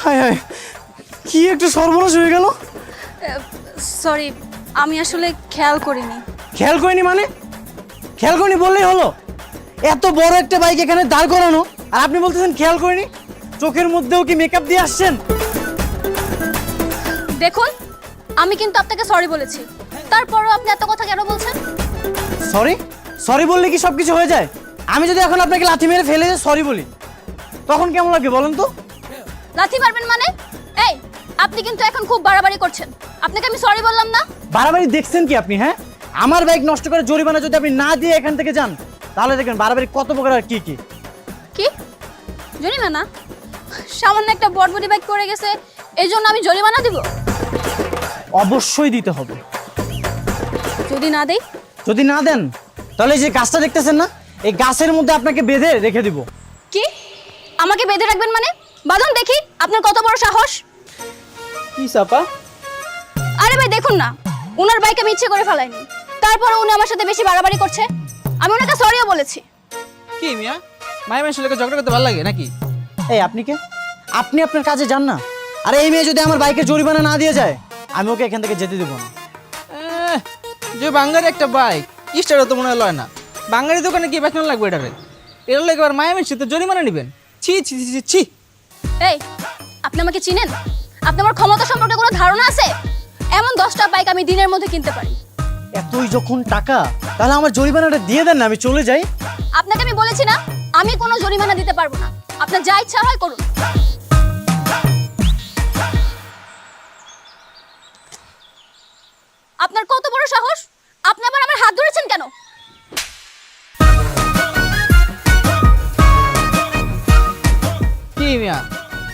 হায় হায়, কি একটা সর্বনাশ হয়ে গেল। সরি, আমি আসলে খেয়াল করিনি। খেয়াল করিনি মানে? খেয়াল করিনি বললেই হলো? এত বড় একটা বাইক এখানে দাঁড় করানো আর আপনি বলতেছেন খেয়াল করিনি? চোখের মধ্যেও কি মেকআপ দিয়ে আসছেন? দেখুন, আমি কিন্তু আপনাকে সরি বলেছি, তারপরও আপনি এত কথা কেন বলছেন? সরি সরি বললে কি সব কিছু হয়ে যায়? আমি যদি এখন আপনাকে লাথি মেরে ফেলে সরি বলি তখন কেমন লাগবে বলেন তো? লাথি মারবেন মানে? এই, আপনি কিন্তু এখন খুব বাড়াবাড়ি করছেন। আপনাকে আমি সরি বললাম না? বাড়াবাড়ি দেখছেন কি আপনি? হ্যাঁ, আমার বাইক নষ্ট করে জরিমানা যদি আপনি না দিয়ে এখান থেকে যান তাহলে দেখবেন বাড়াবাড়ি কত প্রকার আর কি কি। কি জরিমানা? সামান্য একটা বড়বড়ি বাইক করে গেছে এই জন্য আমি জরিমানা দিব? অবশ্যই দিতে হবে। যদি না দেই? যদি না দেন তাহলে এই যে গাছটা দেখতেছেন না, এই গাছের মধ্যে আপনাকে বেঁধে রেখে দিব। কি আমাকে বেঁধে রাখবেন মানে? বাঁধুন দেখি আপনার কত বড় সাহস। কি চাপা? আরে ভাই দেখুন না, ওনার বাইক আমি ইচ্ছে করে ফেলাইনি, তারপরে উনি আমার সাথে বেশি বাড়াবাড়ি করছে। আমি ওনাকে সরিও বলেছি। কি মিয়া, মায়ের মানুষের লোকে ঝগড়া করতে ভালো লাগে নাকি? এই আপনি কে? আপনি আপনার কাজে যান না। আর এই মেয়ে যদি আমার বাইকে জরিমানা না দিয়ে যায় আমি ওকে এখান থেকে যেতে দেবো না। যে বাঙালি একটা বাইক স্টারও তো মনে হয় লয় না। বাঙালি দোকানে কি বেতন লাগবে এটারে? এর লোক এবার মায়া মিশতে জরিমানা নেবেন? ছি ছি ছি ছি। এই, আপনি আমাকে চিনেন? আপনি আমার ক্ষমতা সম্পর্কে কোনো ধারণা আছে? এমন 10টা বাইক আমি দিনের মধ্যে কিনতে পারি। এতই যখন টাকা তাহলে আমার জরিমানাটা দিয়ে দেন না, আমি চলে যাই। আপনাকে আমি বলেছি না, আমি কোনো জরিমানা দিতে পারবো না। আপনার যা ইচ্ছা হয় করুন। আপনার কত বড় সাহস? আপনি আবার আমার হাত ধরেছেন কেন? কি মিয়া,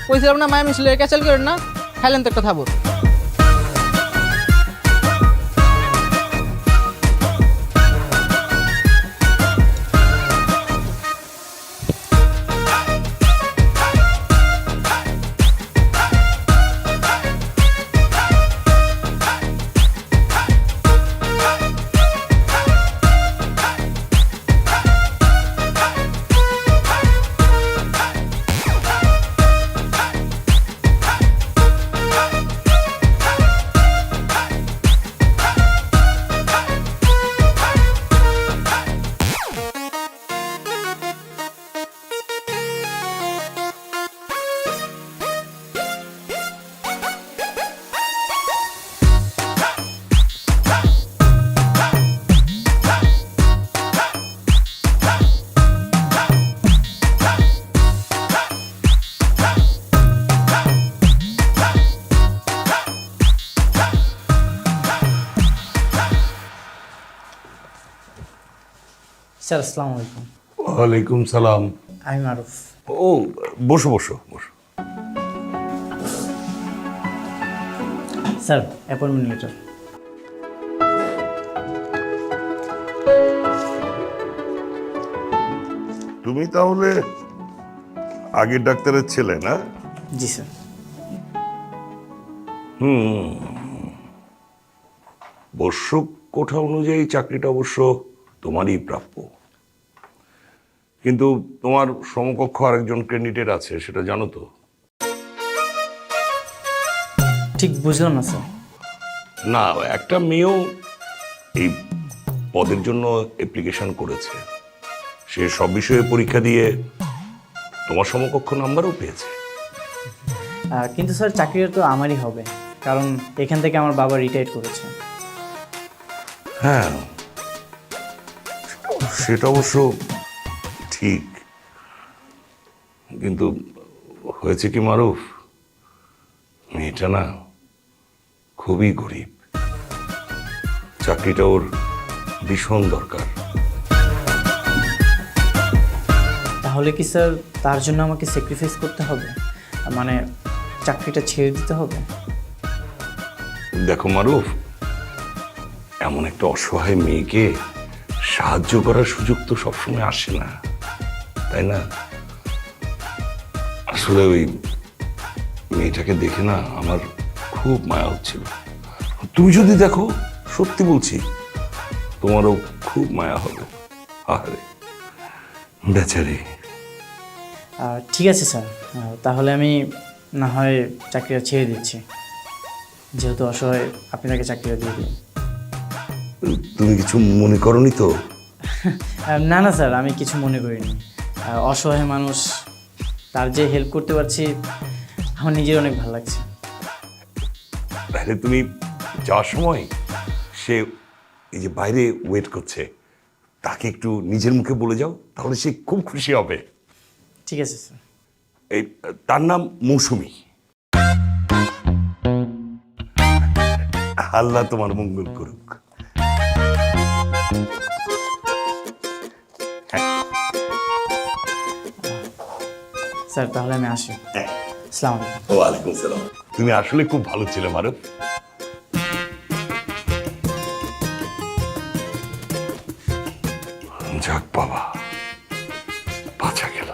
কইছিলাম না মায়া মিশলে ক্যাচাল করেন না, খাইলেন তো একটা থাবর। স্যার আসসালামু আলাইকুম। ওয়ালাইকুম সালাম। আমি মারুফ। ও, বসো বসো বসো। Sir appointment letter. তুমি তাহলে আগের ডাক্তারের ছেলে না? জি স্যার। বর্ষ কোঠা অনুযায়ী চাকরিটা অবশ্য তোমারই প্রাপ্য, কিন্তু তোমার সমকক্ষ আরেকজন ক্যান্ডিডেট আছে, সেটা জানো তো? ঠিক বুঝলাম না স্যার। না, একটা মেয়েও এই পদের জন্য অ্যাপ্লিকেশন করেছে। সে সব বিষয়ে পরীক্ষা দিয়ে তোমার সমকক্ষ নাম্বারও পেয়েছে। কিন্তু স্যার চাকরিটা তো আমারই হবে, কারণ এখান থেকে আমার বাবা রিটায়ার করেছে। হ্যাঁ, সেটা অবশ্য ঠিক, কিন্তু হয়েছে কি মারুফ, মেয়েটা না খুবই গরিব, চাকরিটা ওর ভীষণ দরকার। তাহলে কি স্যার তার জন্য আমাকে স্যাক্রিফাইস করতে হবে, মানে চাকরিটা ছেড়ে দিতে হবে? দেখো মারুফ, এমন একটা অসহায় মেয়েকে সাহায্য করার সুযোগ তো সবসময় আসে না, তাই না? আসলে ওই মেয়েটাকে দেখে না আমার খুব মায়া হচ্ছিল। তুমি যদি দেখো, সত্যি বলছি, তোমারও খুব মায়া হবে। আরে বেচারি। ঠিক আছে স্যার, তাহলে আমি না হয় চাকরিটা ছেড়ে দিচ্ছি, যেহেতু অসহায় আপনি তাকে চাকরিটা দিয়ে দিন। তুমি কিছু মনে করনি তো? না না স্যার, আমি কিছু মনে করিনি। অসহায় মানুষ, তার যে হেল্প করতে পারছি আমার নিজের অনেক ভালো লাগছে। তাহলে তুমি যাওয়ার সময় সে এই যে বাইরে ওয়েট করছে, তাকে একটু নিজের মুখে বলে যাও, তাহলে সে খুব খুশি হবে। ঠিক আছে স্যার। এই তার নাম মৌসুমী। আল্লাহ তোমার মঙ্গল করুক। স্যার তাহলে আমি আসি। আসসালামু আলাইকুম। ওয়ালাইকুম সালাম। তুমি আসলে খুব ভালো ছিলে মারুফ। যাক বাবা, বাঁচা গেল।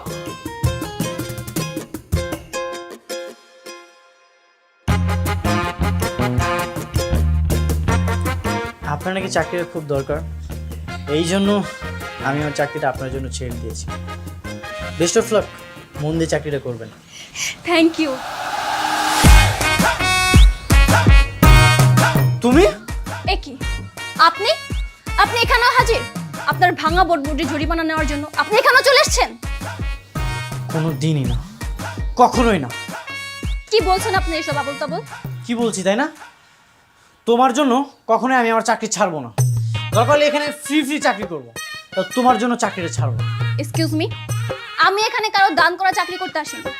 আপনার নাকি চাকরির খুব দরকার, এই জন্য আমি আমার চাকরিটা আপনার জন্য ছেড়ে দিয়েছি। বেস্ট অফ লাক, মন দিয়ে চাকরিটা করবেন। Thank you. তুমি এ কি, আপনি আপনি এখানেও হাজির? আপনার ভাঙা বোর্ডে জরিমানা নেওয়ার জন্য আপনি এখানেও চলে এসেছেন? কোনো দিনই না, কখনোই না। কি বলছেন আপনি এসব আবল তাবল? কি বলছি তাই না? তোমার জন্য কখনোই আমি আমার চাকরি ছাড়বো না। দরকার হলে এখানে ফ্রি চাকরি করবো, তা তোমার জন্য চাকরিটা ছাড়বো। এক্সকিউজ মি, আমি এখানে কারো দান করা চাকরি করতে আসিনি।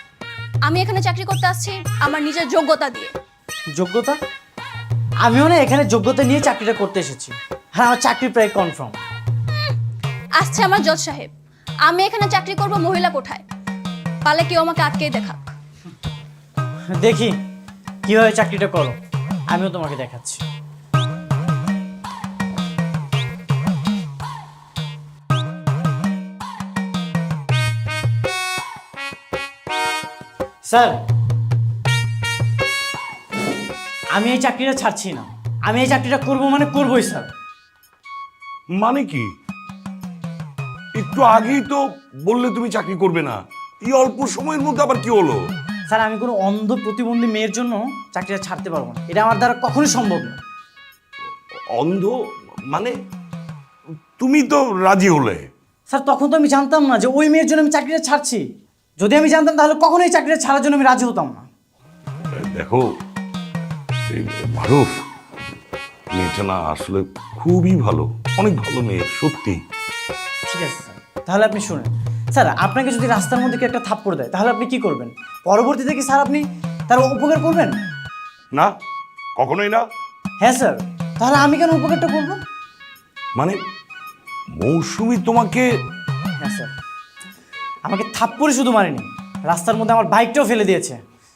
আমি এখানে চাকরি করতে আসছি আমার নিজের যোগ্যতা দিয়ে। যোগ্যতা? আমিও না এখানে যোগ্যতা নিয়ে চাকরিটা করতে এসেছি। হ্যাঁ, আমার চাকরি প্রায় কনফার্ম। আসছে আমার জজ সাহেব, আমি এখানে চাকরি করব মহিলা কোঠায়। পালে কেউ আমাকে আটকেই দেখাক। দেখি কিভাবে চাকরিটা করো, আমিও তোমাকে দেখাচ্ছি। স্যার, আমি এই চাকরিটা ছাড়ছি না। আমি এই চাকরিটা করবো মানে করবোই স্যার। মানে কি? একটু আগেই তো বললে তুমি চাকরি করবে না, এই অল্প সময়ের মধ্যে আবার কি হলো? স্যার, আমি কোনো অন্ধ প্রতিবন্ধী মেয়ের জন্য চাকরিটা ছাড়তে পারবো না, এটা আমার দ্বারা কখনোই সম্ভব না। অন্ধ মানে? তুমি তো রাজি হলে। স্যার, তখন তো আমি জানতাম না যে ওই মেয়ের জন্য আমি চাকরিটা ছাড়ছি। যদি আমি জানতাম তাহলে কখনোই এই চাকরিটা ছাড়ার জন্য আমি রাজি হতাম না। দেখো এই মারুফ, মেয়েটা না আসলে খুবই ভালো, অনেক ভালো মেয়ে, সত্যি। ঠিক আছে স্যার, তাহলে আপনি শুনেন। স্যার, আপনাকে যদি রাস্তার মধ্যে কেউ একটা থাপ্পড় দেয় তাহলে আপনি কি করবেন? পরবর্তীতে কি স্যার আপনি তার উপকার করবেন? না, কখনোই না। হ্যাঁ স্যার, তাহলে আমি কেন উপকারটা করবো? মানে মৌসুমী তোমাকে? হ্যাঁ স্যার, আমাকে থাপ্পড়ে শুধু মারেনি, রাস্তার মধ্যে আমার বাইকটাও ফেলে দিয়েছে।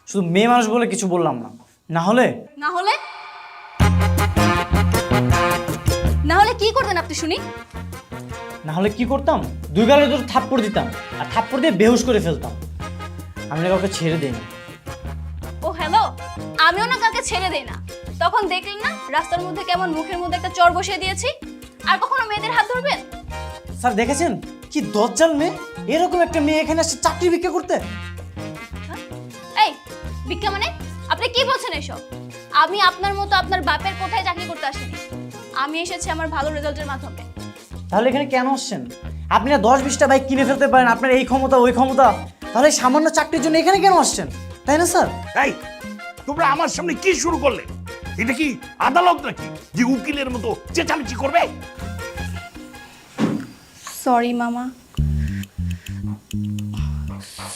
শুধু মেয়ে মানুষ বলে কিছু বললাম না, না হলে না হলে কি করতেন আপনি শুনি? না হলে কি করতাম? দুই গালে দুটো থাপ্পড় দিতাম আর থাপ্পড় দিয়ে বেহুশ করে ফেলতাম। আমি না কাউকে ছেড়ে দিইনি। ও হ্যালো, আমিও না কাউকে ছেড়ে দেই না। তখন দেখলেন না রাস্তার মধ্যে কেমন মুখের মধ্যে একটা চর বসিয়ে দিয়েছি? আর কখনো মেয়েদের হাত ধরবেন? স্যার দেখেছেন কি দজ্জাল মেয়ে, এরকম একটা মেয়ে এখানে আসছে চাকরি ভিক্ষা করতে। এই ভিক্ষা মানে? আপনি কি বলছেন এসব? আমি আপনার মতো আপনার বাপের কোঠায় চাকরি করতে আসিনি। আমি এসেছি আমার ভালো রেজাল্টের মাধ্যমে। তাহলে এখানে কেন আসছেন? আপনি না 10-20টা বাইক কিনে ফেলতে পারেন, আপনার এই ক্ষমতা ওই ক্ষমতা, তাহলে সামান্য চাকরির জন্য এখানে কেন আসছেন? তাই না স্যার? এই তোমরা আমার সামনে কি শুরু করলে? এটা কি আদালত নাকি যে উকিলের মতো চেঁচামেচি করবে? সরি মামা।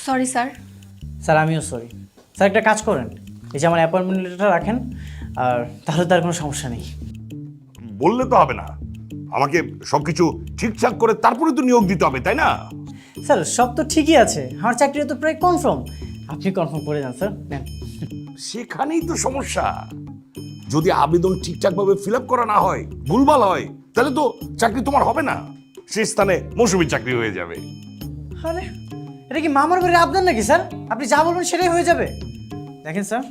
Sorry sir. স্যার আমিও সরি। স্যার একটা কাজ করেন, এই যে আমার অ্যাপয়েন্টমেন্ট লেটারটা রাখেন, আর তাহলে তার কোনো সমস্যা নেই। বললে তো হবে না, আমাকে সবকিছু ঠিকঠাক করে তারপরে তো নিয়োগ দিতে হবে, তাই না? স্যার সব তো ঠিকই আছে, আমার চাকরি তো প্রায় কনফার্ম। আপনি কনফার্ম করে যান স্যার, নেন। সেখানেই তো সমস্যা। যদি আবেদন ঠিকঠাকভাবে ফিল আপ করা না হয়, ভুলভাল হয়, তাহলে তো চাকরি তোমার হবে না, সেই স্থানে মৌসুমীর চাকরি হয়ে যাবে। আরে এটা কি মামার বাড়ির আবদার নাকি স্যার? আপনি যা বলবেন সেটাই হয়ে যাবে। দেখেন স্যার,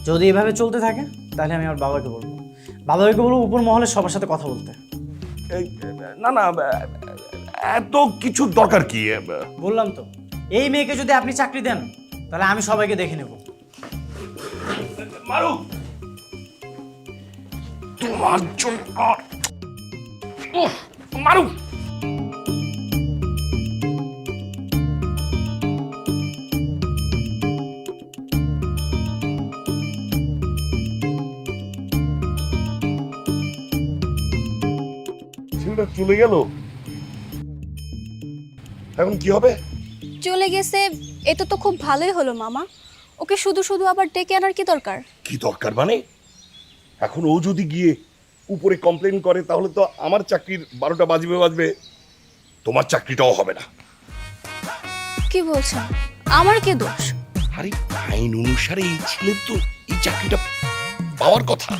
যদি এভাবে চলতে থাকে তাহলে আমি আমার বাবাকে বলবো, উপর মহলে সবার সাথে কথা বলতে। না না, এত কিছু দরকার কি? বললাম তো, এই মেয়েকে যদি আপনি চাকরি দেন তাহলে আমি সবাইকে দেখে নেব। মারু, তোমার জন্য মারু। ছেলেটা চলে গেল, এখন কি হবে? চলে গেছে, এটা তো খুব ভালোই হলো মামা। ওকে শুধু শুধু আবার ডেকে আনার কি দরকার? কি দরকার মানে? এখন ও যদি গিয়ে উপরে কমপ্লেন করে তাহলে তো আমার চাকরির 12টা বাজবে, তোমার চাকরিটাও হবে না। কি বলছেন? আমার কি দোষ? আরে আইন অনুসারে এই ছেলের তো এই চাকরিটা পাওয়ার কথা।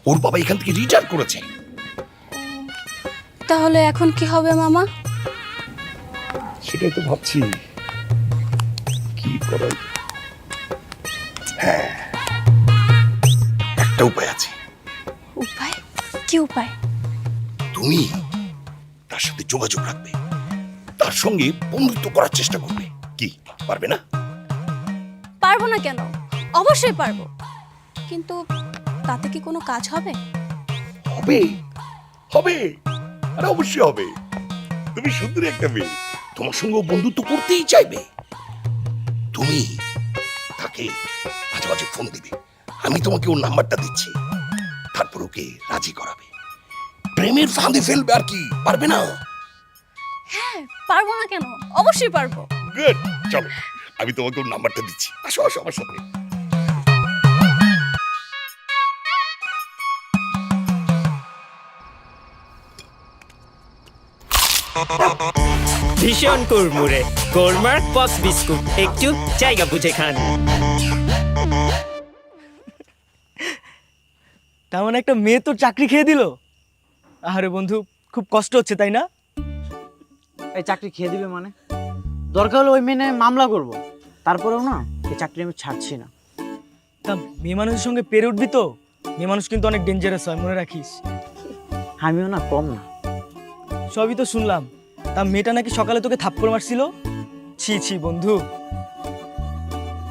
ওর বাবা এখান থেকে রিটায়ার করেছে। তাহলে এখন কি হবে মামা? সেটাই তো ভাবছি কি করা যায়। হ্যাঁ, একটা উপায় আছে। উপায়? কি উপায়? তুমি তার সাথে যোগাযোগ রাখবে, তার সঙ্গে বন্ধুত্ব করার চেষ্টা করবে। কি পারবে না? পারবো না কেন, অবশ্যই পারবো। কিন্তু তাতে কি কোনো কাজ হবে? হবে হবে, আরে অবশ্যই হবে। তুমি সুন্দরী একটা মেয়ে, তোমার সঙ্গে ও বন্ধুত্ব করতেই চাইবে। তুমি তাকে মাঝে মাঝে ফোন দিবে, আমি তোমাকে ওর নাম্বারটা দিচ্ছি, তারপর ওকে রাজি করাবে, প্রেমের ফাঁদে ফেলবে। আর কি পারবে না? হ্যাঁ, পারবো না কেন, অবশ্যই পারবো। গুড, চলো আমি তোমাকে ওর নাম্বারটা দিচ্ছি, আসো আসো আমার সাথে। ভীষণ কুড়মুড়ে গোলমার পক্স বিস্কুট, একটু জায়গা বুঝে খান। তেমন একটা মেয়ে তো চাকরি খেয়ে দিল। আরে বন্ধু, খুব কষ্ট হচ্ছে তাই না? এই চাকরি খেয়ে দিবে মানে? দরকার হলে ওই মেনে মামলা করব, তারপরেও না এই চাকরি আমি ছাড়ছি না। তা মেয়ে মানুষের সঙ্গে পেরে উঠবি তো? মেয়ে মানুষ কিন্তু অনেক ডেঞ্জারাস হয়, মনে রাখিস। আমিও না কম না। সবই তো শুনলাম। তা মেয়েটা নাকি সকালে তোকে থাপ্পড় মারছিল। ছি ছি বন্ধু।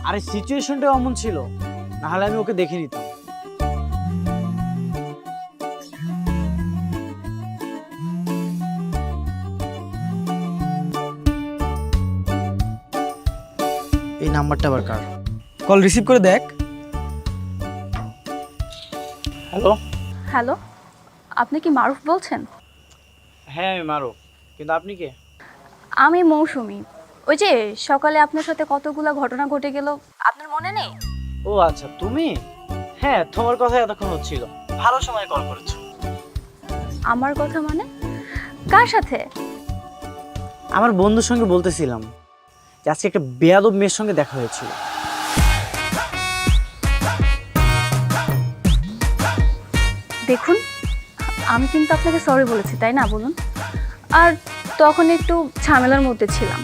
আরে সিচুয়েশনটা এমন ছিল, না হলে আমি ওকে দেখে নিতাম। এই নাম্বারটা আবার কার? কল রিসিভ করে দেখ। হ্যালো। হ্যালো, আপনি কি মারুফ বলছেন? হ্যাঁ আমি মারুফ, কিন্তু আপনি কে? আমি মৌসুমী। ওই যে সকালে আপনার সাথে কতগুলো ঘটনা ঘটে গেল, আপনার মনে নেই? ও আচ্ছা, তুমি? হ্যাঁ, তোমার কথা এতক্ষণ হচ্ছিল, ভালো সময় কল করেছো। আমার কথা মানে? কার সাথে? আমার বন্ধুর সঙ্গে বলতেছিলাম যে আজকে একটা বেয়াদব মেয়ের সঙ্গে দেখা হয়েছিল। দেখুন, আমি কিন্তু আপনাকে সরি বলেছি, তাই না? বলুন। আর তখন একটু ঝামেলার মধ্যে ছিলাম।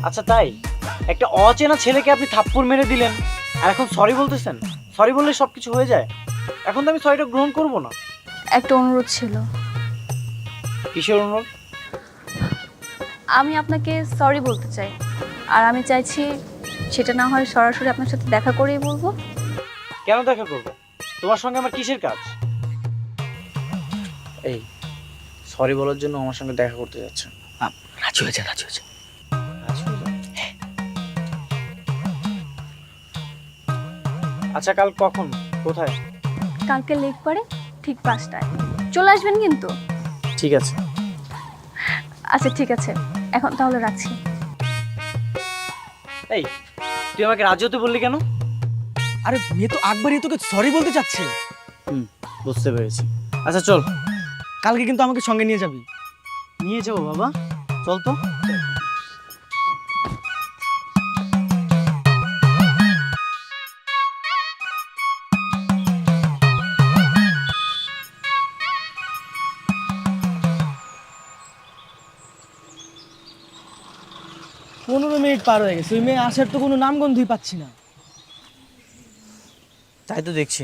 আচ্ছা তাই? একটা অচেনা ছেলেকে আপনি থাপ্পড় মেরে দিলেন, আর এখন সরি বলতেছেন? সরি বললে সব কিছু হয়ে যায়? এখন তো আমি সরিটা গ্রহণ করব না। একটা অনুরোধ ছিল। কিসের অনুরোধ? আমি আপনাকে সরি বলতে চাই, আর আমি চাইছি সেটা না হয় সরাসরি আপনার সাথে দেখা করেই বলবো। কেন দেখা করব? তোমার সঙ্গে আমার কিসের কাজ? এই সরি বলার জন্য আমার সঙ্গে দেখা করতে যাচ্ছে? রাজি হয়েছে, রাজি হয়েছে। আচ্ছা কাল কখন, কোথায়? কালকে লেক পারে ঠিক 5টায় চলে আসবেন কিন্তু। ঠিক আছে। আচ্ছা ঠিক আছে, এখন তাহলে রাখছি। এই তুই আমাকে রাজি হতে বললি কেন? আরে মেয়ে তো আকবরই তোকে সরি বলতে চাচ্ছে। বুঝতে পেরেছি। আচ্ছা চল, কালকে কিন্তু আমাকে সঙ্গে নিয়ে যাবি। নিয়ে যাবো বাবা, চল তো। পনেরো মিনিট পার হয়ে গেছে, ওই মেয়ে আসার তো কোনো নামগন্ধই পাচ্ছি না। তাই তো দেখছি।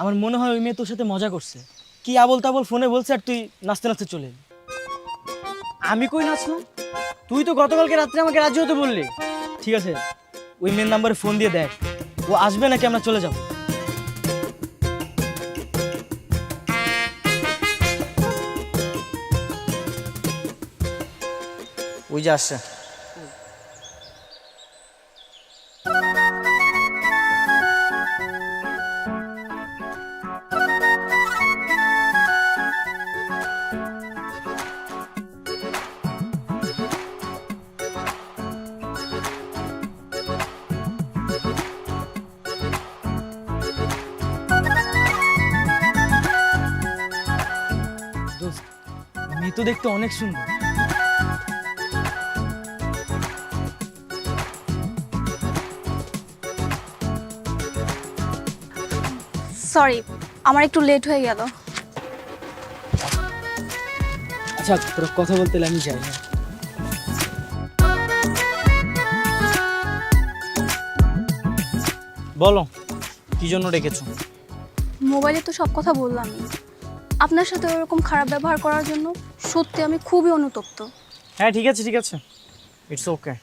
আমার মনে হয় ওই মেয়ে তোর সাথে মজা করছে, কি আবল তাবল ফোনে বলছে আর তুই নাচতে নাচতে চলে এলি। আমি কই নাচলাম? তুই তো গতকালকে রাত্রে আমাকে রাজি হতে বললি। ঠিক আছে, ওই মেয়ের নাম্বারে ফোন দিয়ে দেখ ও আসবে নাকি আমরা চলে যাব। ওই যে আসছে। দোস্ত, মেয়ে তো দেখতে অনেক সুন্দর। সরি, আমার একটু লেট হয়ে গেল। আচ্ছা তোরা কথা বলতে হলে আমি যাই। হ্যাঁ বলো, কি জন্য ডেকেছো? মোবাইলে তো সব কথা বললামই। আপনার সাথে ওরকম খারাপ ব্যবহার করার জন্য সত্যি আমি খুবই অনুতপ্ত। হ্যাঁ ঠিক আছে, ঠিক আছে, ইটস ওকে।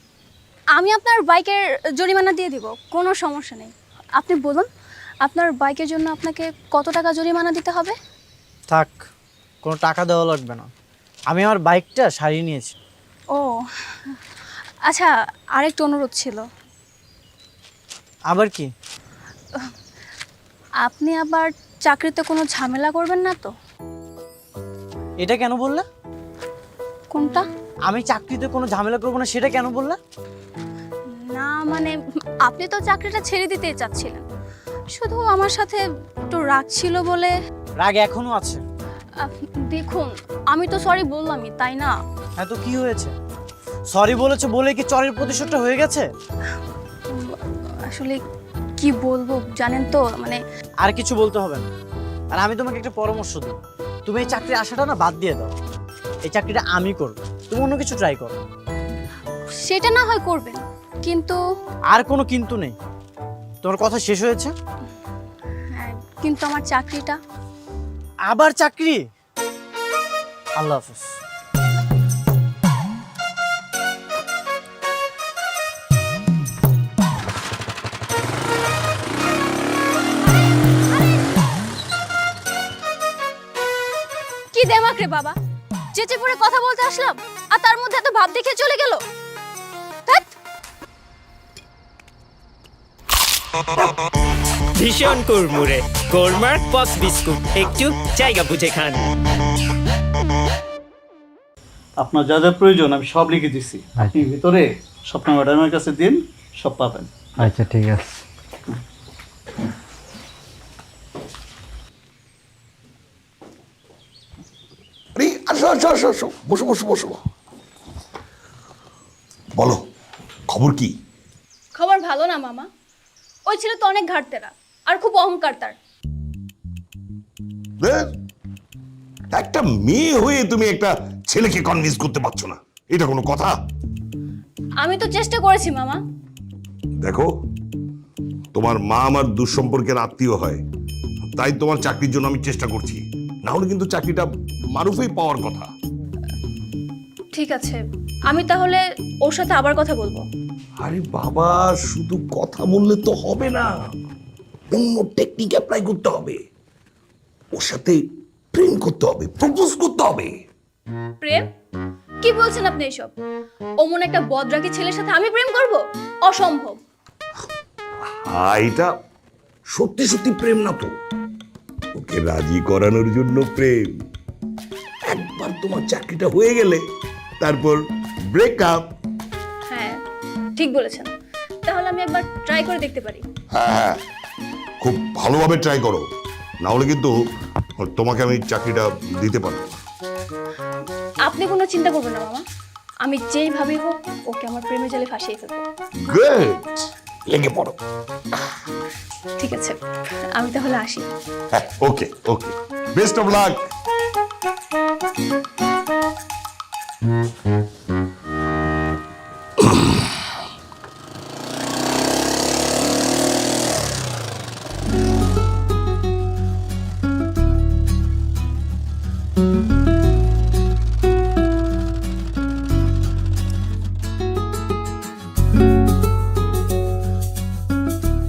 আমি আপনার বাইকের জরিমানা দিয়ে দিব, কোনো সমস্যা নেই। আপনি বলুন, আপনার বাইকের জন্য আপনাকে কত টাকা জরিমানা দিতে হবে? থাক, কোনো টাকা দেওয়া লাগবে না, আমি আমার বাইকটা সারিয়ে নিয়েছি। ও আচ্ছা, আরেকটু অনুরোধ ছিল। আবার কি? আপনি আবার চাকরিতে কোনো ঝামেলা করবেন না তো? এটা কেন বললে? কোনটা? আমি চাকরিতে কোনো ঝামেলা করবো না সেটা কেন বললে? না মানে, আপনি তো চাকরিটা ছেড়ে দিতেই চাচ্ছিলেন, শুধু আমার সাথে একটু রাগ ছিল বলে। রাগ এখনো আছে। দেখুন, আমি তো সরি বললামই, তাই না? হ্যাঁ তো কি হয়েছে? সরি বলেছে বলে কি চরের প্রতিশোধটা হয়ে গেছে? আসলে কি বলবো জানেন তো, মানে আর কিছু বলতে হবে না। আর আমি তোমাকে একটা পরামর্শ দিই, তুমি এই চাকরি আশাটা না বাদ দিয়ে দাও। এই চাকরিটা আমি করবো, তুমি অন্য কিছু ট্রাই করো। সেটা না হয় করবেন, কিন্তু আর কোনো কিন্তু নেই। তোমার কথা শেষ হয়েছে? হ্যাঁ, কিন্তু আমার চাকরিটা। আবার চাকরি? আল্লাহ হাফেজ। কি দেমাক রে বাবা, চেঁচে পড়ে কথা বলতে আসলাম আর তার মধ্যে এত ভাব দেখে চলে গেল। ধ্যাৎ। ভীষণ কুড়মুড়ে গোলমার্ক পপস বিস্কুট, একটু জায়গা বুঝে খান। আপনার যা যা প্রয়োজন আমি সব লিখে দিছি, আপনি ভিতরে স্বপ্ন ম্যাডামের কাছে দিন, সব পাবেন। আচ্ছা ঠিক আছে। আরে আসো আসো আসো আসো, বসো বসো বসো। বলো, খবর কি? খবর ভালো না মামা, ওই ছেলে তো অনেক ঘাটতেরা আর খুব অহংকার তার। দেখ, একটা মেয়ে হয়ে তুমি একটা ছেলেকে কনভিন্স করতে পারছো না, এটা কোনো কথা? আমি তো চেষ্টা করেছি মামা। দেখো, তোমার মা আমার দুঃসম্পর্কের আত্মীয় হয়, তাই তোমার চাকরির জন্য আমি চেষ্টা করছি, না হলে কিন্তু চাকরিটা মারুফেই পাওয়ার কথা। ঠিক আছে, আমি তাহলে ওর সাথে আবার কথা বলবো। আরে বাবা, শুধু কথা বললে তো হবে না, অন্য টেকনিক অ্যাপ্লাই করতে হবে। ওর সাথে প্রেম করতে হবে, প্রপোজ করতে হবে। প্রেম? কি বলছেন আপনি এসব? অমন একটা বদরাগী ছেলের সাথে আমি প্রেম করব? অসম্ভব। এটা সত্যি সত্যি প্রেম না তো, ওকে রাজি করানোর জন্য প্রেম। একবার তোমার চাকরিটা হয়ে গেলে তারপর ব্রেকআপ। হ্যাঁ ঠিক বলেছেন, তাহলে আমি একবার ট্রাই করে দেখতে পারি। হ্যাঁ হ্যাঁ, খুব ভালোভাবে ট্রাই করো, না হলে কিন্তু তোমাকে আমি চাকরিটা দিতে পারবো না। আপনি কোনো চিন্তা করবেন না মামা, আমি যেইভাবেই হোক ওকে আমার প্রেমে জালে ফাঁসিয়ে ফেলবো। গুড, লেগে পড়ো। ঠিক আছে, আমি তাহলে আসি। হ্যাঁ, ওকে ওকে, বেস্ট অফ লাক।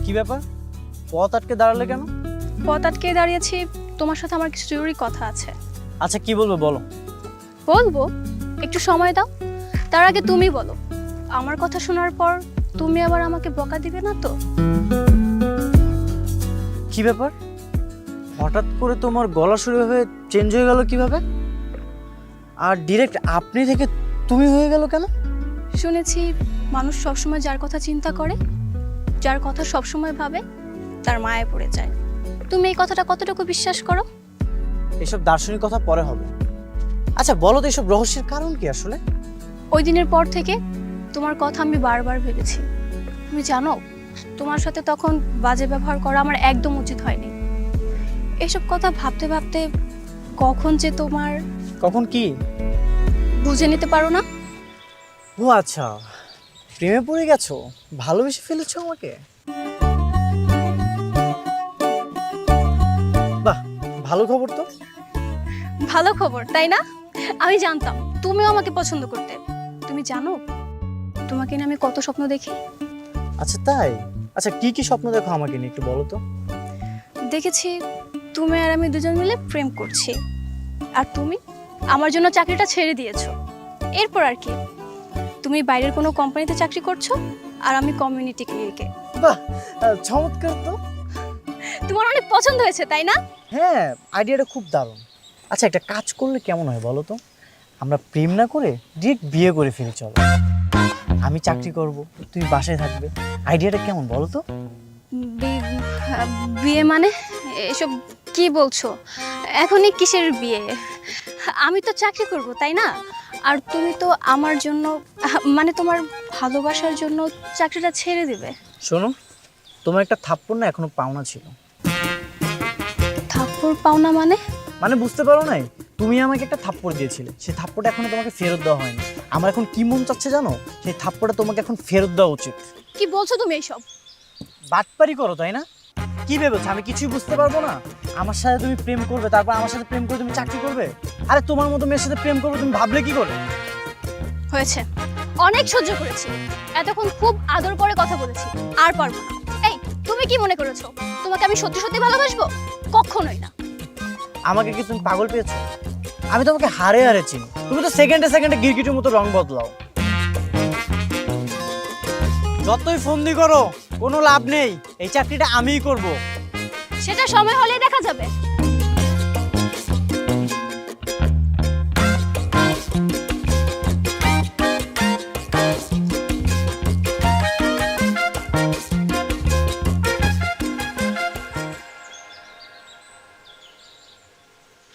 কি ব্যাপার, পথ আটকে দাঁড়ালে কেন? পথ আটকে দাঁড়িয়েছি, তোমার সাথে আমার কিছু জরুরি কথা আছে। আচ্ছা কি বলবে বলো। বলবো, একটু সময় দাও। তার আগে তুমি বলো, আমার কথা শোনার পর তুমি আবার আমাকে বকা দিবে না তো? কি ব্যাপার, হঠাৎ করে তোমার গলা শুরু হয়ে চেঞ্জ হয়ে গেল কিভাবে? আর ডিরেক্ট আপনি থেকে তুমি হয়ে গেল কেন? শুনেছি মানুষ সবসময় যার কথা চিন্তা করে, যার কথা সবসময় ভাবে, তার মায়ায় পড়ে যায়। তুমি এই কথাটা কতটুকু বিশ্বাস করো? এসব দার্শনিক কথা পরে হবে। আচ্ছা বলো তো, এসব রহস্যের কারণ কি আসলে? ওই দিনের পর থেকে তোমার কথা আমি বারবার ভেবেছি। তুমি জানো, তোমার সাথে তখন বাজে ব্যবহার করা আমার একদম উচিত হয়নি। এসব কথা ভাবতে ভাবতে কখন যে তোমার কখন কি বুঝে নিতে পারো না। ও আচ্ছা, প্রেমে পড়ে গেছো, ভালোবেসে ফেলেছো আমাকে। বাহ, ভালো খবর তো। ভালো খবর, তাই না? আমি জানতাম তুমিও আমাকে পছন্দ করতে। তুমি জানো, তোমাকে নিয়ে আমি কত স্বপ্ন দেখি। আচ্ছা তাই? আচ্ছা কি কি স্বপ্ন দেখো আমাকে নিয়ে একটু বলো তো। দেখেছি তুমি আর আমি দুজন মিলে প্রেম করছি, আর তুমি আমার জন্য চাকরিটা ছেড়ে দিয়েছো। এরপর আর কি, তুমি বাইরের কোনো কোম্পানিতে চাকরি করছো, আর আমি কমিউনিটি ক্লিনিকে। বাহ, চমৎকার তো। তোমার অনেক পছন্দ হয়েছে, তাই না? হ্যাঁ, আইডিয়াটা খুব দারুণ। আচ্ছা একটা কাজ করলে কেমন হয় বলো তো, আমরা প্রেম না করে ডিরেক্ট বিয়ে করে ফেলি চলো। আমি চাকরি করব, তুমি বাসায় থাকবে। আইডিয়াটা কেমন বলো তো? বিয়ে মানে? এসব কি বলছো? এখনই কিসের বিয়ে? আমি তো চাকরি করব, তাই না? আর তুমি তো আমার জন্য, মানে তোমার ভালোবাসার জন্য চাকরিটা ছেড়ে দিবে। শোনো, তোমার একটা থাপ্পড় না এখনো পাওনা ছিল। থাপ্পড় পাওনা মানে? মানে বুঝতে পারো নাই? তুমি আমাকে একটা থাপ্পড় দিয়েছিলে, সেই থাপ্পড়টা এখনো তোমাকে ফেরত দেওয়া হয়নি। আমার এখন কি মন চাচ্ছে জানো, সেই থাপ্পড়টা তোমাকে এখন ফেরত দেওয়া উচিত। কি বলছো তুমি এইসব? বাটপারি করো তাই না? কি ভেবেছো আমি কিছুই বুঝতে পারবো না? আমার সাথে তুমি প্রেম করবে, তারপর আমার সাথে প্রেম করে তুমি চাকরি করবে? আরে তোমার মতো মেয়ের সাথে প্রেম করবে তুমি ভাবলে কি করে? হয়েছে, অনেক সহ্য করেছি। এতক্ষণ খুব আদর করে কথা বলেছি, আর পারবো না। এই, তুমি কি মনে করেছো তোমাকে আমি সত্যি সত্যি ভালোবাসবো? কখনোই না। আমাকে কি তুমি পাগল পেয়েছো? আমি তোমাকে হারে হারে চিনি। তুমি তো সেকেন্ডে সেকেন্ডে গিরগিটির মতো রং বদলাও। যতই ফন্দি করো কোনো লাভ নেই, এই চাকরিটা আমিই করব। সেটা সময় হলেই দেখা যাবে।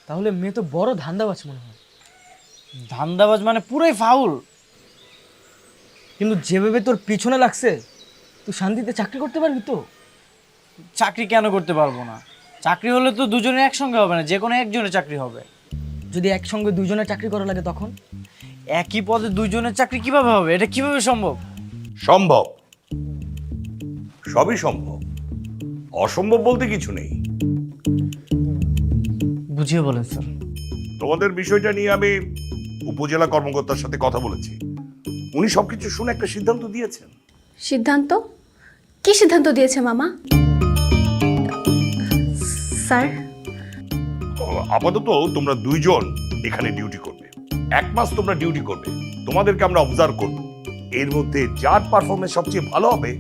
তাহলে মেয়ে তো বড় ধান্দাবাজ মনে হয়। ধান্দাবাজ মানে পুরোই ফাউল। কিন্তু যেভাবে তোর পিছনে লাগছে, তুই শান্তিতে চাকরি করতে পারবি তো? চাকরি কেন করতে পারবো না? চাকরি হলে তো দুজনে একসঙ্গে হবে না, যে কোনো একজনের চাকরি হবে। যদি একসঙ্গে দুজনের চাকরি করা লাগে তখন? একই পদে দুজনের চাকরি কিভাবে হবে? এটা কিভাবে সম্ভব? সম্ভব, সবই সম্ভব, অসম্ভব বলতে কিছু নেই। বুঝিয়ে বলেন স্যার। তোমাদের বিষয়টা নিয়ে আমি উপজেলা কর্মকর্তার সাথে কথা বলেছি। উনি সবকিছু শুনে একটা সিদ্ধান্ত দিয়েছেন। সিদ্ধান্ত? কি সিদ্ধান্ত দিয়েছে মামা? স্যার, আপাতত তোমরা দুইজন এখানে ডিউটি করবে, 1 মাস তোমরা ডিউটি করবে। তোমাদেরকে আমরা অবজার্ভ করব, এর মধ্যে যার পারফরমেন্স সবচেয়ে ভালো হবে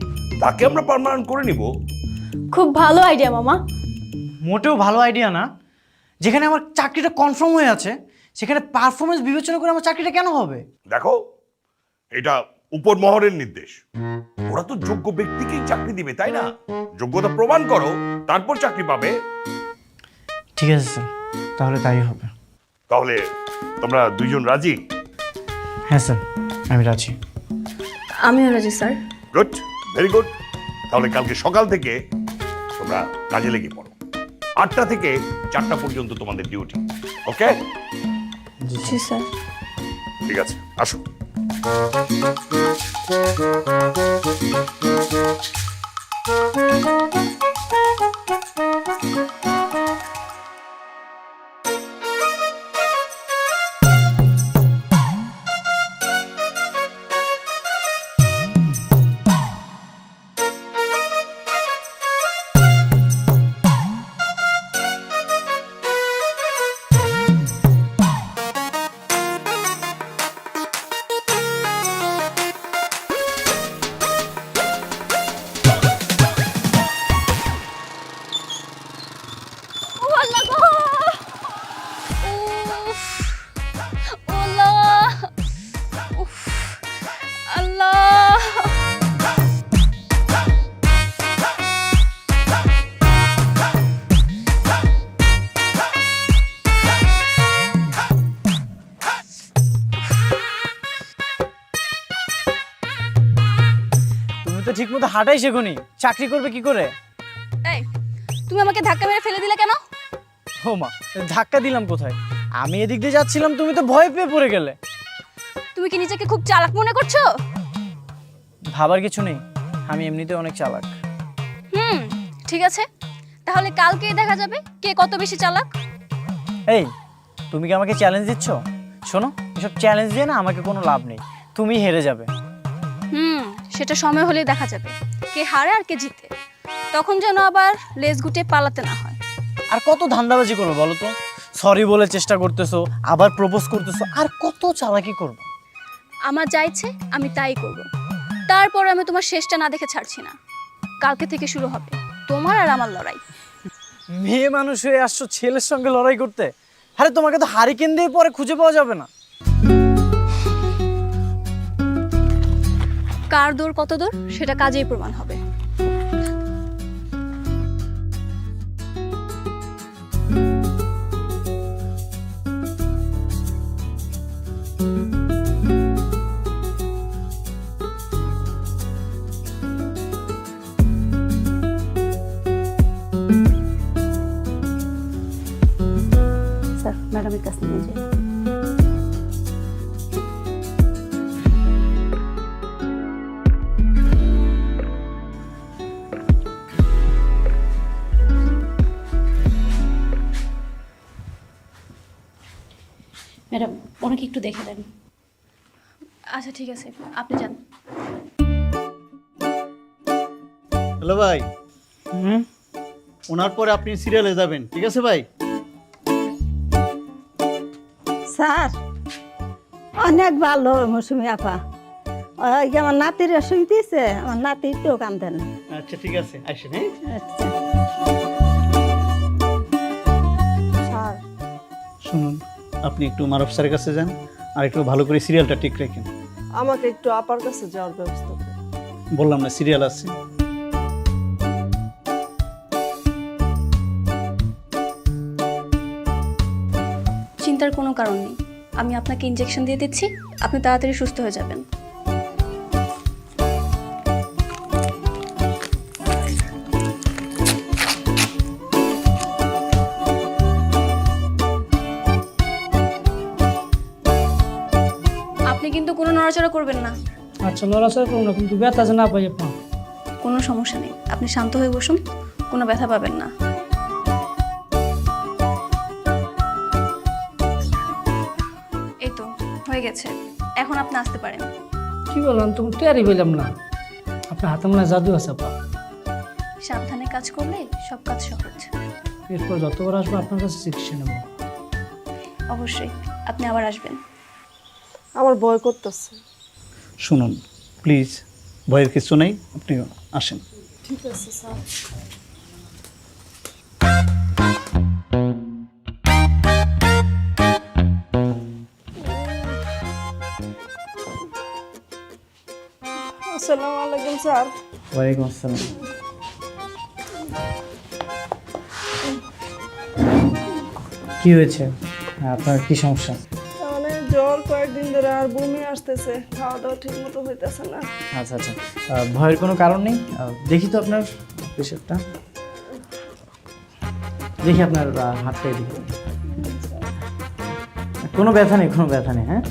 তাকে আমরা পার্মানেন্ট করে নিব। খুব ভালো আইডিয়া মামা। মোটেও ভালো আইডিয়া না। যেখানে আমার চাকরিটা কনফার্ম হয়ে আছে, সেখানে পারফরমেন্স বিবেচনা করে আমার চাকরিটা কেন হবে? দেখো, এটা উপর মহলের নির্দেশ। ওরা তো যোগ্য ব্যক্তিকেই চাকরি দিবে, তাই না? যোগ্যতা প্রমাণ করো, তারপর চাকরি পাবে। ঠিক আছে স্যার, তাহলে তাই হবে। তাহলে তোমরা দুইজন রাজি? হ্যাঁ স্যার, আমি রাজি। আমিও রাজি স্যার। Good, very good. তাহলে কালকে সকাল থেকে তোমরা কাজে লেগে পড়ো। 8টা থেকে 4টা পর্যন্ত তোমাদের ডিউটি। ওকে, জি স্যার। ঠিক আছে, আসো। ও আল্লাহ গো! উফ! ও আল্লাহ! উফ! আল্লাহ! তুমি তো ঠিক মতো হাঁটাই শেখোনি, চাকরি করবে কি করে? এই, তুমি আমাকে ধাক্কা মেরে ফেলে দিলে কেন? ও মা, ধাক্কা দিলাম কোথায়? আমি এদিক দিয়ে যাচ্ছিলাম, তুমি তো ভয় পেয়ে পড়ে গেলে। তুমি কি নিজেকে খুব চালাক মনে করছো? ভাবার কিছু নেই, আমি এমনিতে অনেক চালাক। ঠিক আছে, তাহলে কালকেই দেখা যাবে কে কত বেশি চালাক। এই, তুমি কি আমাকে চ্যালেঞ্জ দিচ্ছ? শোনো, এসব চ্যালেঞ্জ দিয়ে না আমাকে কোনো লাভ নেই, তুমি হেরে যাবে। সেটা সময় হলেই দেখা যাবে কে হারে আর কে জিতে। তখন যেন আবার লেজ গুটে পালাতে না হয়। আর কত ধান্দাবাজি করবো বলো তো? সরি বলে চেষ্টা করতেছো, আবার প্রপোজ করতেছো, আর কত চালাকি করবো? আমার যা ইচ্ছে আমি তাই করব। তারপর আমি তোমার শেষটা না দেখে ছাড়ছি না। কালকে থেকে শুরু হবে তোমার আর আমার লড়াই। মেয়ে মানুষ হয়ে আসছো ছেলের সঙ্গে লড়াই করতে? আরে তোমাকে তো হারিকেন দিয়ে পরে খুঁজে পাওয়া যাবে না। কার দৌড় কত দূর সেটা কাজেই প্রমাণ হবে। স্যার, ম্যাডামের কাছে নিয়ে যাই। ম্যাডাম, ওনাকে একটু দেখে দেন। আচ্ছা ঠিক আছে, আপনি যান। হ্যালো ভাই, ওনার পরে আপনি সিরিয়ালে যাবেন, ঠিক আছে ভাই? স্যার, অনেক ভালো মৌসুমি আপা। ওই যে আমার নাতিরা শুইতেছে, আমার নাতি একটু কান্দেন। আচ্ছা ঠিক আছে, আসেন। হ্যাঁ, আচ্ছা স্যার, শুনুন, আপনি একটু মারফ স্যারের কাছে যান আর একটু ভালো করে সিরিয়ালটা ঠিক রাখেন। আমাকে একটু আপার কাছে যাওয়ার ব্যবস্থা করুন। বললাম না সিরিয়াল আছে। চিন্তার কোনো কারণ নেই, আমি আপনাকে ইনজেকশন দিয়ে দিচ্ছি, আপনি তাড়াতাড়ি সুস্থ হয়ে যাবেন। আপনি কিন্তু কোনো নড়াচড়া করবেন না। আচ্ছা, লড়াচড়া করুন না, কিন্তু ব্যথা যে না পাই আপা। কোনো সমস্যা নেই, আপনি শান্ত হয়ে বসুন, কোনো ব্যথা পাবেন না। এই তো হয়ে গেছে, এখন আপনি আসতে পারেন। কি বললাম, তুমি তৈরি পেলাম না। আপনার হাতে মনে হয় জাদু আছে আপা। সাবধানে কাজ করলে সব কাজ সহজ। এরপর যতবার আসবো আপনার কাছে চিকিৎসা নেব। অবশ্যই, আপনি আবার আসবেন। আমার ভয় করতেছে। শুনুন প্লিজ, ভয়ের কিছু নেই, আপনি আসেন। ঠিক আছে স্যার। আসসালামু আলাইকুম স্যার। ওয়ালাইকুম আসসালাম। কি হয়েছে? আপনার কি সমস্যা? মানে জ্বর কয়েকদিন ধরে আর বমি আসতেছে, খাওয়া দাওয়া ঠিক মতো হইতেছে না। আচ্ছা আচ্ছা, ভয়ের কোনো কারণ নেই। দেখি তো আপনার প্রেশারটা, দেখি আপনার হাতটা এদিকে। কোনো ব্যথা নেই, কোনো ব্যথা নেই। হ্যাঁ,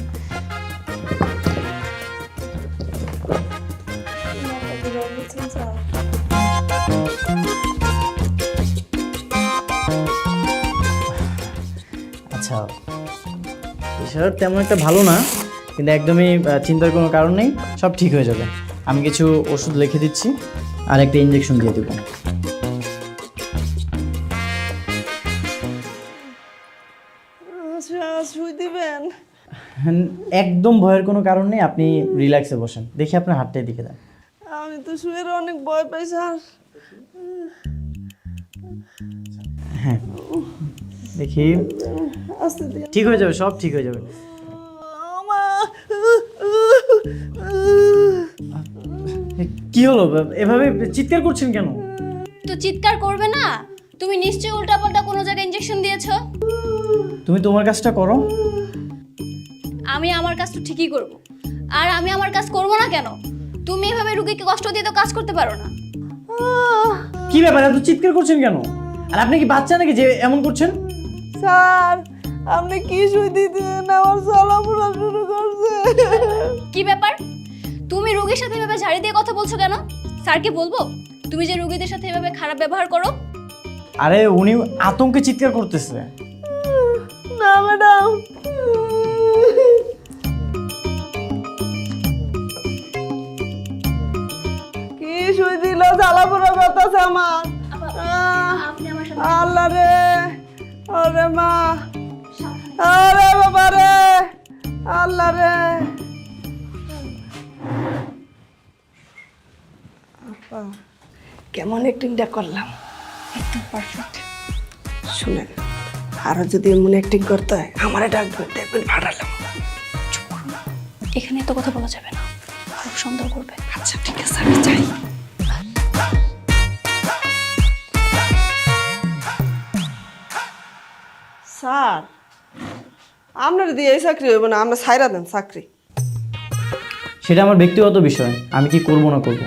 আচ্ছা, প্রেশার তেমন একটা ভালো না, কিন্তু একদমই চিন্তার কোনো কারণ নেই, সব ঠিক হয়ে যাবে। আমি কিছু ওষুধ লিখে দিচ্ছি আর একটা ইঞ্জেকশন দিয়ে দেবো। আচ্ছা, শুই দিবেন? একদম ভয়ের কোনো কারণ নেই, আপনি রিল্যাক্সে বসেন। দেখি আপনার হাতটা এদিকে দেন। আমি তো শুয়ে অনেক ভয় পাই স্যার। হ্যাঁ, দেখি আস্তে দিয়ে ঠিক হয়ে যাবে, সব ঠিক হয়ে যাবে। কি হলো, এভাবে চিৎকার করছেন কেন? তো চিৎকার করবে না, তুমি নিশ্চয়ই উল্টাপাল্টা কোনো জায়গায় ইঞ্জেকশন দিয়েছো। তুমি তোমার কাজটা করো। আমি আমার কাজ তো ঠিকই করব, আর আমি আমার কাজ করব না কেন? তুমি এভাবে রুগীকে কষ্ট দিয়ে তো কাজ করতে পারো না। কি ব্যাপার, এত চিৎকার করছেন কেন? আর আপনি কি বাচ্চা নাকি যে এমন করছেন? স্যার, আপনি কি শুই দিতেন? আমার চলাফেরা শুরু করছে। কি ব্যাপার, তুমি রুগীর সাথে এভাবে ঝাড়ি দিয়ে কথা বলছো কেন? স্যারকে বলবো তুমি যে রুগীদের সাথে এভাবে খারাপ ব্যবহার করো? আরে উনি আতঙ্কে চিৎকার করতেছে। না ম্যাডাম, কি শুই দিল? চলাফেরা করতেছে আমার। আপনি আমার সাথে আল্লাহ রে, ওরে মা, আরে বাবা রে, আল্লাহ রে। কেমন অ্যাক্টিংটা করলাম? একদম পারফেক্ট। শুনেন, আরো যদি এমন অ্যাক্টিং করতে হয় আমারে ডাকবেন, দেখবেন ফাটালাম। এখানে তো কথা বলা যাবে না, আরো সন্দেহ করবে। আচ্ছা ঠিক আছে, আমি যাই। স্যার, আপনার দিয়ে এই চাকরি হইব না, আমরা ছাইরা দেন চাকরি। সেটা আমার ব্যক্তিগত বিষয়, আমি কি করব না করব।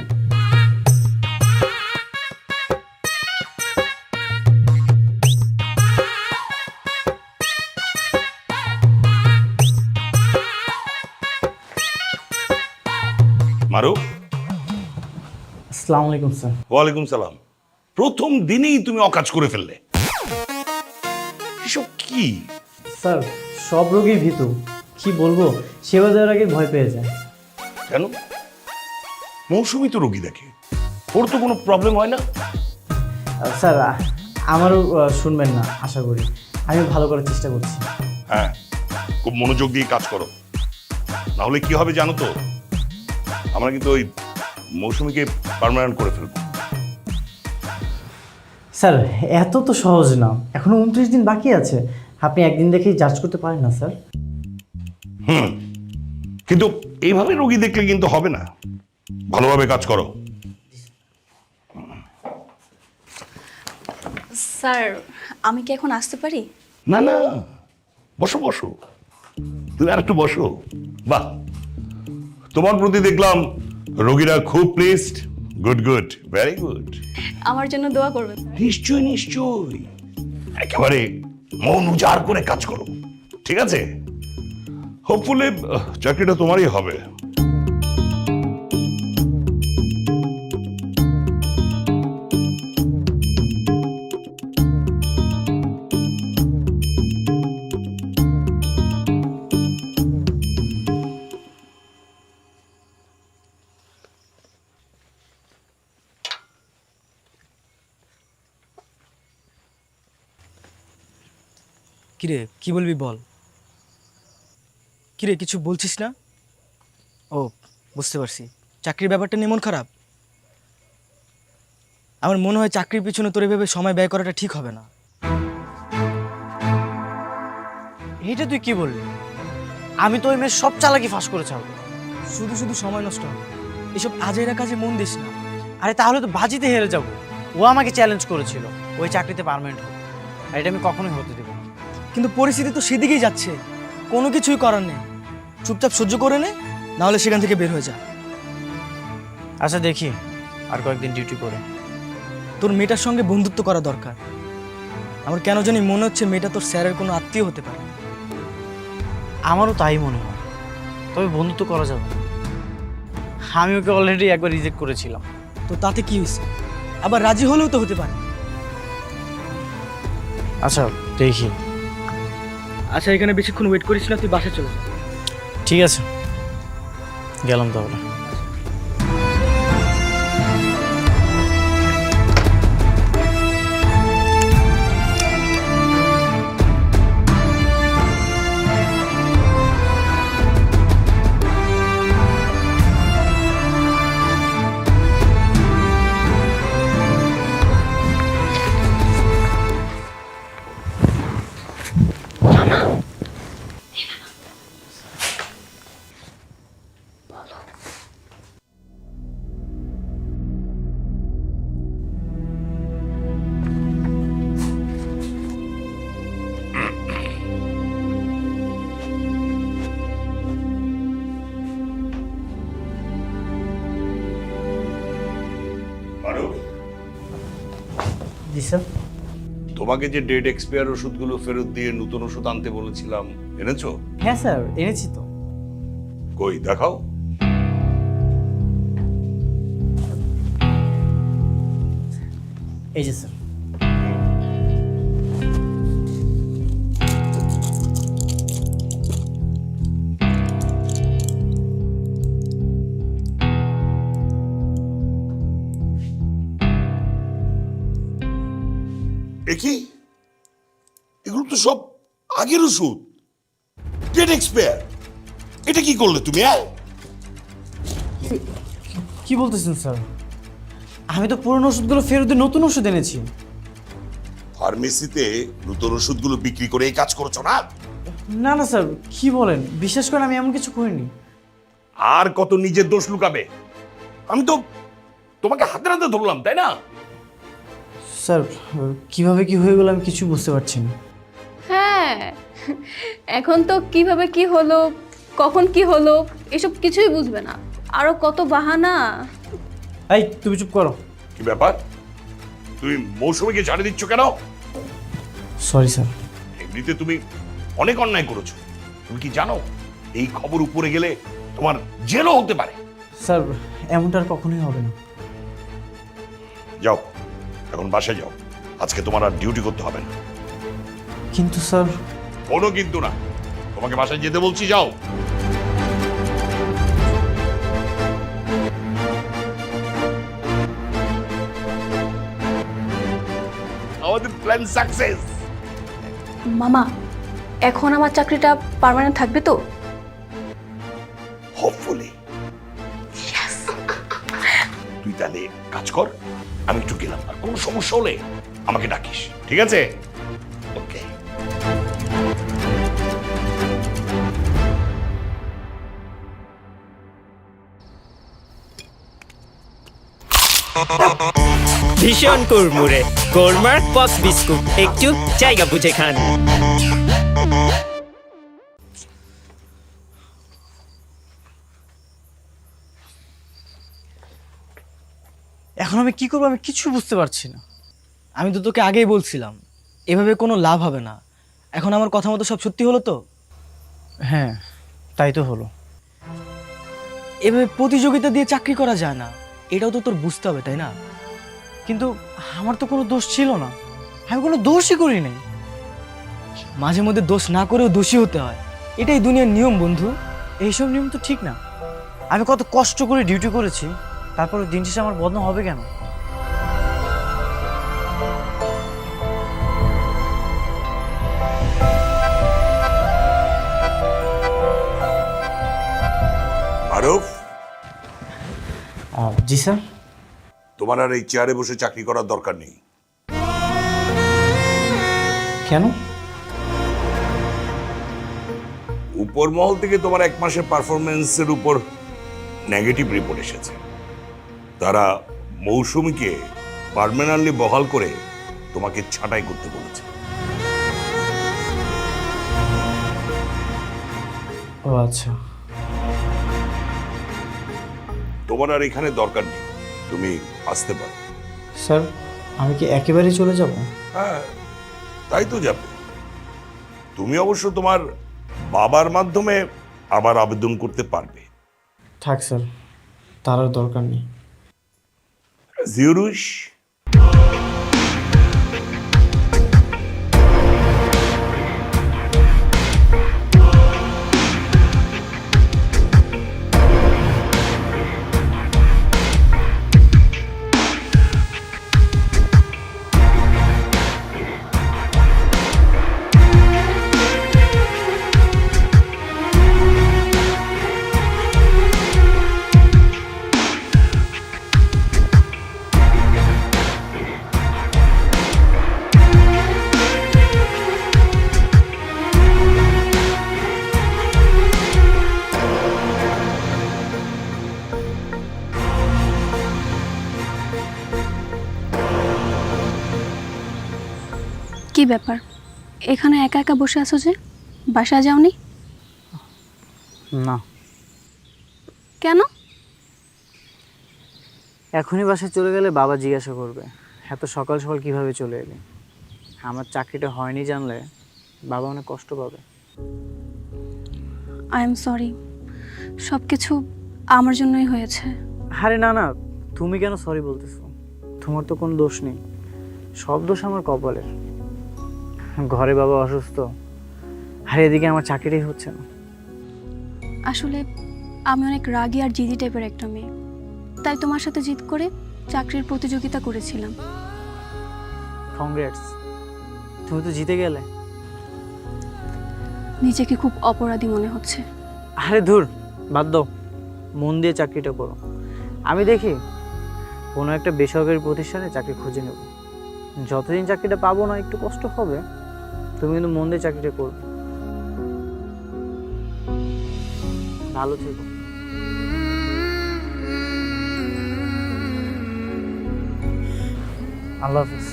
মারু, আসসালামু আলাইকুম স্যার। ওয়ালাইকুম সালাম। প্রথম দিনেই তুমি অকাজ করে ফেললে, এসব কি? স্যার, সব রোগীর ভীতু, কি বলবো, সেবা দেওয়ার আগে ভয় পেয়ে যায়। কেন? মৌসুমি তো রোগী দেখে, ওর তো কোনো প্রবলেম হয় না। স্যার, আমারও শুনবেন না আশা করি, আমি ভালো করার চেষ্টা করছি। হ্যাঁ, খুব মনোযোগ দিয়ে কাজ করো, না হলে কি হবে জানো তো? আমরা কিন্তু ওই মৌসুমিকে পার্মানেন্ট করে ফেলবো। স্যার, এত তো সহজ না, এখনো 29 দিন বাকি আছে। আপনি একদিন দেখেই জাজ করতে পারেন না স্যার। কিন্তু এইভাবে রোগী দেখলে কিন্তু হবে না, ভালোভাবে কাজ করো। স্যার, আমি কি এখন আসতে পারি? না না, বসো বসো, তুমি আর একটু বসো। বাহ, তোমার প্রতি দেখলাম রোগীরা খুব pleased. Good good, very good. আমার জন্য দোয়া করবেন। নিশ্চয়ই নিশ্চয়ই, একেবারে মন উজাড় করে কাজ করো, ঠিক আছে? হোপফুলি চাকরিটা তোমারই হবে। কিরে, কি বলবি বল। কিরে, কিছু বলছিস না? ও, বুঝতে পারছি, চাকরির ব্যাপারটা নিয়ে মন খারাপ। আমার মনে হয় চাকরির পিছনে তোর এভাবে সময় ব্যয় করাটা ঠিক হবে না। এটা তুই কি বললি? আমি তো ওই মেয়ের সব চালাকি ফাঁস করে ছাড়বো। শুধু শুধু সময় নষ্ট হবে, এসব আজেরা কাজে মন দিস না। আরে তাহলে তো বাজিতে হেরে যাব। ও আমাকে চ্যালেঞ্জ করেছিল ওই চাকরিতে পার্মানেন্ট হোক, আর এটা আমি কখনোই হতে দেবো না। কিন্তু পরিস্থিতি তো সেদিকেই যাচ্ছে, কোনো কিছুই করার নেই। চুপচাপ সহ্য করে নে, না হলে সেখান থেকে বের হয়ে যা। আচ্ছা দেখি আর কয়েকদিন ডিউটি করে। তোর মেয়েটার সঙ্গে বন্ধুত্ব করা দরকার। আমার কেন জানি মনে হচ্ছে মেয়েটা তোর স্যারের কোনো আত্মীয় হতে পারে। আমারও তাই মনে হয়, তবে বন্ধুত্ব করা যাবে না। আমি ওকে অলরেডি একবার রিজেক্ট করেছিলাম। তো তাতে কি হয়েছে? আবার রাজি হলেও তো হতে পারে। আচ্ছা দেখি। আচ্ছা এখানে বেশিক্ষণ ওয়েট করিস না, তুই বাসায় চলে যা। ঠিক আছে, গেলাম তাহলে। মারুফ, জি স্যার। তোমাকে যে ডেট এক্সপায়ার ওষুধগুলো ফেরত দিয়ে নতুন ওষুধ আনতে বলেছিলাম, এনেছো? হ্যাঁ স্যার, এনেছি তো। কই দেখাও। এই যে স্যার। একই, এগুলো তো সব আগের ওষুধ, ডেট এক্সপায়ার। এটা কি করলে তুমি? কি বলতেছেন স্যার? আমি তো পুরনো ওষুধগুলো ফেরত দিয়ে নতুন ওষুধ এনেছি। ফার্মেসিতে নতুন ওষুধগুলো বিক্রি করে এই কাজ করছো না? না না স্যার, কি বলেন? বিশ্বাস করেন আমি এমন কিছু করিনি। আর কত নিজের দোষ লুকাবে? আমি তো তোমাকে হাতে হাতে ধরলাম, তাই না? স্যার কিভাবে কি হয়ে গেল আমি কিছু বুঝতে পারছি না। হ্যাঁ, এখন তো কিভাবে কি হলো, কখন কি হলো, এসব কিছুই বুঝবে না। আরো কত বাহানা। এই তুমি চুপ করো। কি ব্যাপার, তুমি মৌসুমীকে ছাড়ে দিচ্ছ কেন? Sorry sir. এমনিতে তুমি অনেক অন্যায় করেছো। তুমি কি জানো এই খবর উপরে গেলে তোমার জেলও হতে পারে? স্যার এমনটা আর কখনোই হবে না। যাও, এখন বাসায় যাও। আজকে তোমার আর ডিউটি করতে হবে না। কিন্তু স্যার। কোনো কিন্তু না, তোমাকে বাসায় যেতে বলছি, যাও। আমাদের প্ল্যান সাকসেস। মামা, এখন আমার চাকরিটা পার্মানেন্ট থাকবে তো? হোপফুলি। তুই তাহলে কাজ কর, আমি একটু গেলাম। আর কোনো সমস্যা হলে আমাকে ডাকিস, ঠিক আছে? ওকে। ভীষণ কুড়মুড়ে গোলমার্ক পপস বিস্কুট, একটু জায়গা বুঝে খান। এখন আমি কি করবো আমি কিছু বুঝতে পারছি না। আমি তো তোকে আগেই বলছিলাম এভাবে কোনো লাভ হবে না। এখন আমার কথা মতো সব সত্যি হলো তো? হ্যাঁ তাই তো হলো। এভাবে প্রতিযোগিতা দিয়ে চাকরি করা যায় না, এটাও তো তোর বুঝতে হবে, তাই না? কিন্তু আমার তো কোনো দোষ ছিল না, আমি কোনো দোষই করি নাই। মাঝে মধ্যে দোষ না করেও দোষী হতে হয়, এটাই দুনিয়ার নিয়ম বন্ধু। এইসব নিয়ম তো ঠিক না। আমি কত কষ্ট করে ডিউটি করেছি, তারপরে দিন শেষে আমার বদনাম হবে কেন? মারুফ, জি স্যার। তোমার আর এই চেয়ারে বসে চাকরি করার দরকার নেই। কেন? উপর মহল থেকে তোমার 1 মাসের পারফরমেন্সের উপর নেগেটিভ রিপোর্ট এসেছে। তারা মৌসুমীকে পার্মানেন্টলি বহাল করে তোমাকে ছাঁটাই করতে বলেছে। ও আচ্ছা। তোমার আর এখানে দরকার নেই, তুমি আসতে পারো। স্যার আমি কি একেবারেই চলে যাব? হ্যাঁ, তাই তো যাবে। তুমি অবশ্য তোমার বাবার মাধ্যমে আবার আবেদন করতে পারবে। থাক স্যার, তার আর দরকার নেই। জিউরুশ, কি ব্যাপার, এখানে একা একা বসে আছো যে? বাসায় যাওনি না, কেন? এখনই বাসায় চলে গেলে বাবা জিজ্ঞাসা করবে এত সকাল সকাল কিভাবে চলে এলি। আমার চাকরিটা হয়নি জানলে বাবা অনেক কষ্ট পাবে। আই এম সরি, সব কিছু আমার জন্যই হয়েছে। আরে না না, তুমি কেন সরি বলতেছো? তোমার তো কোনো দোষ নেই, সব দোষ আমার কপালের। ঘরে বাবা অসুস্থ, আর এদিকে আমার চাকরিটাই হচ্ছে না। আসলে আমি অনেক রাগী আর জিদি টাইপের একটা মেয়ে, তাই তোমার সাথে জিদ করে চাকরির প্রতিযোগিতা করেছিলাম। কংগ্রেটস, তুমি তো জিতে গেলে। নিজেকে খুব অপরাধী মনে হচ্ছে। আরে ধুর, বাদ দাও, মন দিয়ে চাকরিটা করো। আমি দেখি কোনো একটা বেসরকারি প্রতিষ্ঠানে চাকরি খুঁজে নেব। যতদিন চাকরিটা পাবো না, একটু কষ্ট হবে, তুমি কিন্তু মন দিয়ে চাকরিটা করবে। ভালো থেকো। আল্লাহ হাফিজ।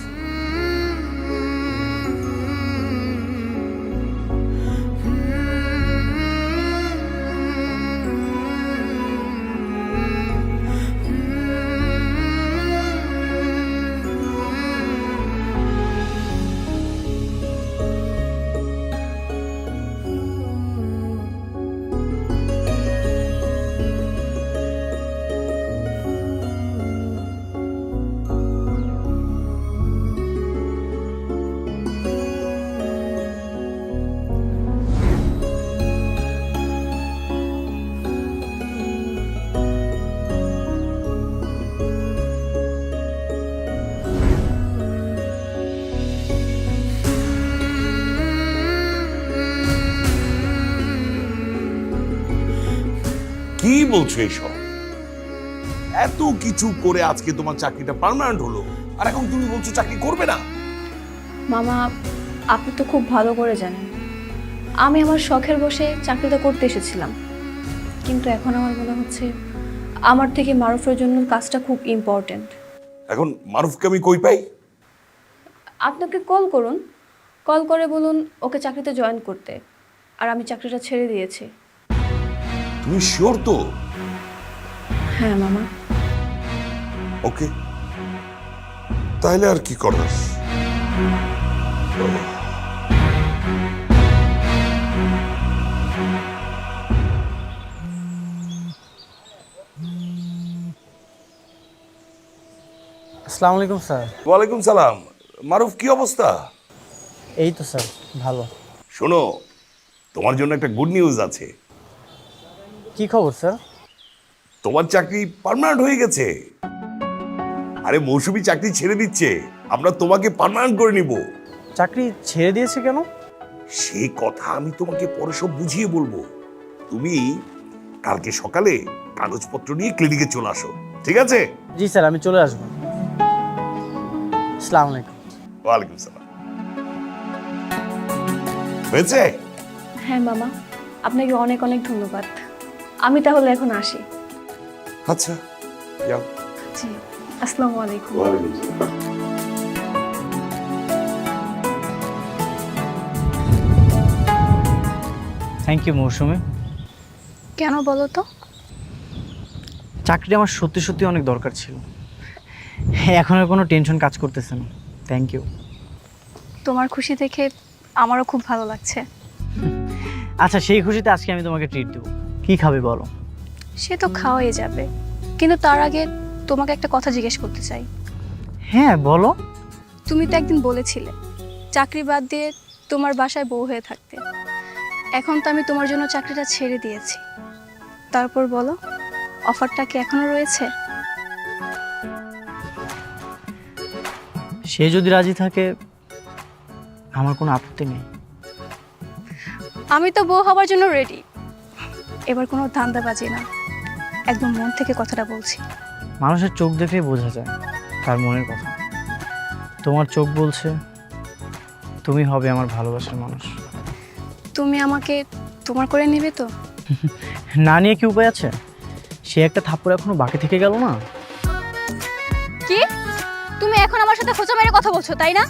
কি বলছো এইসব? এত কিছু করে আজকে তোমার চাকরিটা পার্মানেন্ট হলো, আর এখন তুমি বলছো চাকরি করবে না? মামা, আপনি তো খুব ভালো করে জানেন আমি আমার শখের বসে চাকরিটা করতে এসেছিলাম, কিন্তু এখন আমার মনে হচ্ছে আমার থেকে মারুফের জন্য কাজটা খুব ইম্পর্ট্যান্ট। এখন মারুফকে আমি কই পাই? আপনাকে কল করুন, কল করে বলুন ওকে চাকরিতে জয়েন করতে, আর আমি চাকরিটা ছেড়ে দিয়েছি। তুমি শিওর তো? হ্যাঁ মামা। ওকে, তাহলে আর কি করার। আসসালামু আলাইকুম স্যার। ওয়ালাইকুম সালাম। মারুফ, কি অবস্থা? এই তো স্যার, ভালো। শোনো, তোমার জন্য একটা গুড নিউজ আছে। কি খবর স্যার? তোমার চাকরি পার্মানেন্ট হয়ে গেছে। আরে মৌসুমী চাকরি ছেড়ে দিচ্ছে, আমরা তোমাকে পার্মানেন্ট করে নিব। চাকরি ছেড়ে দিয়েছে কেন? সেই কথা আমি তোমাকে পরে সব বুঝিয়ে বলবো। তুমি কালকে সকালে কাগজপত্র নিয়ে ক্লিনিকে চলে আসো, ঠিক আছে? জি স্যার, আমি চলে আসবো। আসসালামু আলাইকুম। ওয়ালাইকুম সালাম। হয়েছে? হ্যাঁ মামা, আপনাকে অনেক অনেক ধন্যবাদ। আমি তাহলে এখন আসি। আচ্ছা, যাও। জি, আসসালামু আলাইকুম। ওয়ালাইকুম সালাম। থ্যাংক ইউ মৌসুমী, কেন বলো তো? চাকরিটা আমার সত্যি সত্যি অনেক দরকার ছিল। এখন আর কোনো টেনশন কাজ করতেছে না। Thank you. তোমার খুশি দেখে আমারও খুব ভালো লাগছে। আচ্ছা, সেই খুশিতে আজকে আমি তোমাকে ট্রিট দেবো। কি খাবে বলো? সে তো খাওয়াই যাবে, কিন্তু তার আগে তোমাকে একটা কথা জিজ্ঞেস করতে চাই। হ্যাঁ বলো। তুমি তো একদিন বলেছিলে চাকরি বাদ দিয়ে তোমার বাসায় বউ হয়ে থাকতে। এখন তো আমি তোমার জন্য চাকরিটা ছেড়ে দিয়েছি। তারপর বলো, অফারটা কি এখনো রয়েছে? সে যদি রাজি থাকে আমার কোনো আপত্তি নেই। আমি তো বউ হবার জন্য রেডি। এবার কোনো ধান্দাবাজি না, একদম মন থেকে কথাটা বলছি। মানুষের চোখ দেখলেই বোঝা যায় তার মনের কথা। তোমার চোখ বলছে তুমি হবে আমার ভালোবাসার মানুষ। তুমি আমাকে তোমার করে নেবে তো? না নিয়ে কি উপায় আছে? সে একটা থাপ্পড় এখনো বাকি থেকে গেল না। কি? তুমি এখন আমার সাথে খোঁচা মেরে কথা বলছো, তাই না?